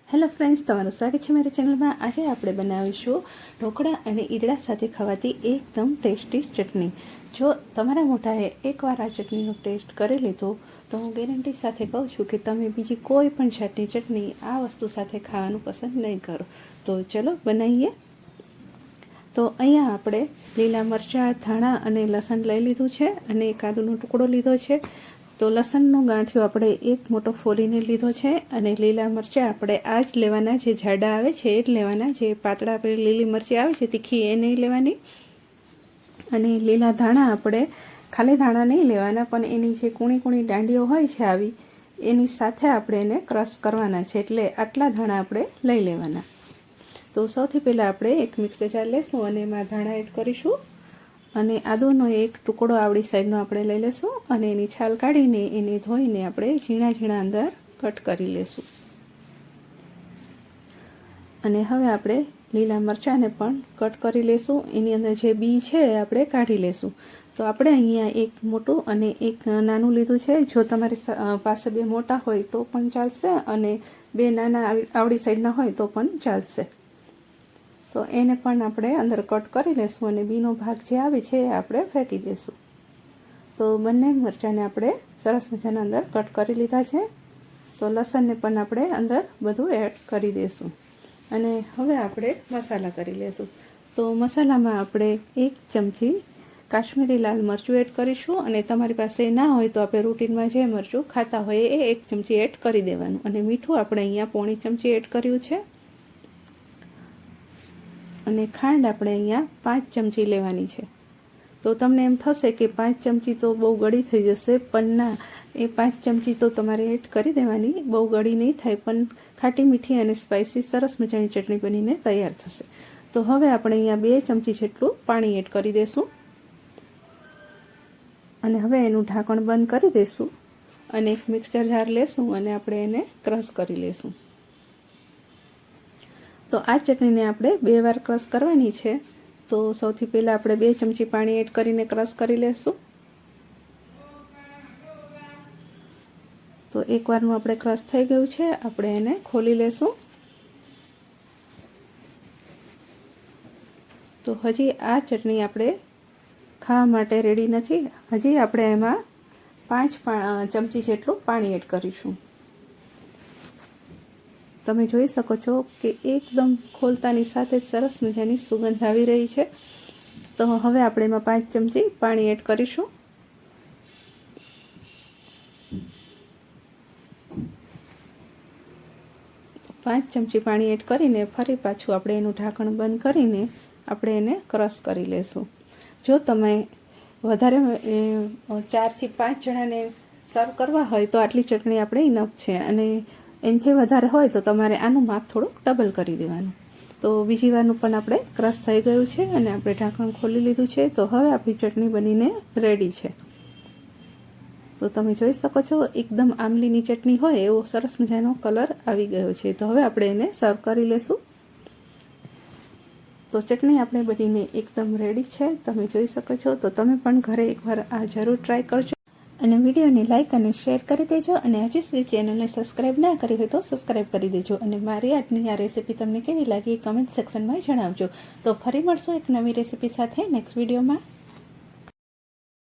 Hello friends, તમારું સ્વાગત છે મારી ચેનલમાં। આજે આપણે બનાવીશું ઢોકળા અને ઈદડા સાથે ખાવાતી એકદમ ટેસ્ટી ચટણી। જો તમારા મોટાએ એકવાર આ ચટણીનો ટેસ્ટ કરી લીધો તો હું ગેરંટી સાથે કહું છું કે તમે બીજી કોઈ પણ જાતની ચટણી આ વસ્તુ સાથે ખાવાનું પસંદ નહીં કરો। તો ચલો બનાવીએ। તો અહીંયા આપણે લીલા મરચાં, ધાણા અને લસણ લઈ લીધું છે અને એક આદુનો ટુકડો લીધો છે। તો લસણનો ગાંઠિયો આપણે એક મોટો ફોલીને લીધો છે અને લીલા મરચાં આપણે આ જ લેવાના, જે જાડા આવે છે એ જ લેવાના, જે પાતળા આપણે લીલી મરચી આવે છે તીખી એ નહીં લેવાની। અને લીલા ધાણા આપણે ખાલી ધાણા નહીં લેવાના, પણ એની જે કૂણી કૂણી દાંડીઓ હોય છે આવી એની સાથે આપણે એને ક્રશ કરવાના છે, એટલે આટલા ધાણા આપણે લઈ લેવાના। તો સૌથી પહેલાં આપણે એક મિક્સર જાર લેશું અને એમાં ધાણા એડ કરીશું અને આદુનો એક ટુકડો આવડી સાઈડનો આપણે લઈ લેશું અને એની છાલ કાઢીને એને ધોઈને આપણે ઝીણા ઝીણા અંદર કટ કરી લેશું। અને હવે આપણે લીલા મરચાંને પણ કટ કરી લેશું, એની અંદર જે બી છે એ આપણે કાઢી લેશું। તો આપણે અહીંયા એક મોટું અને એક નાનું લીધું છે। જો તમારી પાસે બે મોટા હોય તો પણ ચાલશે અને બે નાના આવડી સાઈડના હોય તો પણ ચાલશે। તો એને પણ આપણે અંદર કટ કરી લેશું અને બીનો ભાગ જે આવે છે એ આપણે ફેંકી દઈશું। તો બંને મરચાંને આપણે સરસ મજાના અંદર કટ કરી લીધા છે। તો લસણને પણ આપણે અંદર બધું એડ કરી દઈશું અને હવે આપણે મસાલા કરી લેશું। તો મસાલામાં આપણે 1 ચમચી કાશ્મીરી લાલ મરચું એડ કરીશું અને તમારી પાસે ના હોય તો આપણે રૂટીનમાં જે મરચું ખાતા હોય એ 1 ચમચી એડ કરી દેવાનું। અને મીઠું આપણે અહીંયા 1/2 ચમચી એડ કર્યું છે અને ખાંડ આપણે અહીંયા 5 ચમચી લેવાની છે। તો તમને એમ થશે કે 5 ચમચી તો બહુ ગળી થઈ જશે, પણ ના, એ 5 ચમચી તો તમારે એડ કરી દેવાની। બહુ ગળી નહીં થાય, પણ ખાટી મીઠી અને સ્પાઇસી સરસ મજાની ચટણી બનીને તૈયાર થશે। તો હવે આપણે અહીંયા 2 ચમચી જેટલું પાણી એડ કરી દઈશું અને હવે એનું ઢાંકણ બંધ કરી દઈશું અને એક મિક્સર જાર લેશું અને આપણે એને ક્રશ કરી લેશું। તો આ ચટણીને આપણે 2 વાર ક્રશ કરવાની છે। તો સૌથી પહેલાં આપણે 2 ચમચી પાણી એડ કરીને ક્રશ કરી લેશું। તો એકવારનું આપણે ક્રશ થઈ ગયું છે, આપણે એને ખોલી લેશું। તો હજી આ ચટણી આપણે ખાવા માટે રેડી નથી, હજી આપણે એમાં 5 ચમચી જેટલું પાણી એડ કરીશું। તમે જોઈ શકો છો કે એકદમ ખોલતાની સાથે સરસ મજાની સુગંધ આવી રહી છે। તો હવે આપણે એમાં 5 ચમચી પાણી એડ કરીશું। પાંચ ચમચી પાણી એડ કરીને ફરી પાછું આપણે એનું ઢાંકણ બંધ કરીને આપણે એને ક્રશ કરી લેશું। જો તમે વધારે 4 થી 5 જણાને સર્વ કરવા હોય તો આટલી ચટણી આપણે ઇનફ છે અને એનાથી વધારે હોય તો તમારે આનું માપ થોડુંક ડબલ કરી દેવાનું। તો બીજી વારનું પણ આપણે ક્રશ થઈ ગયું છે અને આપણે ઢાંકણ ખોલી લીધું છે। તો હવે આપણી ચટણી બનીને રેડી છે। તો તમે જોઈ શકો છો એકદમ આમલીની ચટણી હોય એવો સરસ મજાનો કલર આવી ગયો છે। તો હવે આપણે એને સર્વ કરી લેશું। તો ચટણી આપણે બનીને એકદમ રેડી છે, તમે જોઈ શકો છો। તો તમે પણ ઘરે એકવાર આ જરૂર ટ્રાય કરજો અને વિડીયોને લાઇક અને શેર કરી દેજો અને હજી સુધી ચેનલને સબસ્ક્રાઈબ ના કરી હોય તો સબસ્ક્રાઈબ કરી દેજો અને મારી આજની આ રેસીપી તમને કેવી લાગી કમેન્ટ સેક્શનમાં જણાવજો। તો ફરી મળશું એક નવી રેસીપી સાથે નેક્સ્ટ વિડીયોમાં।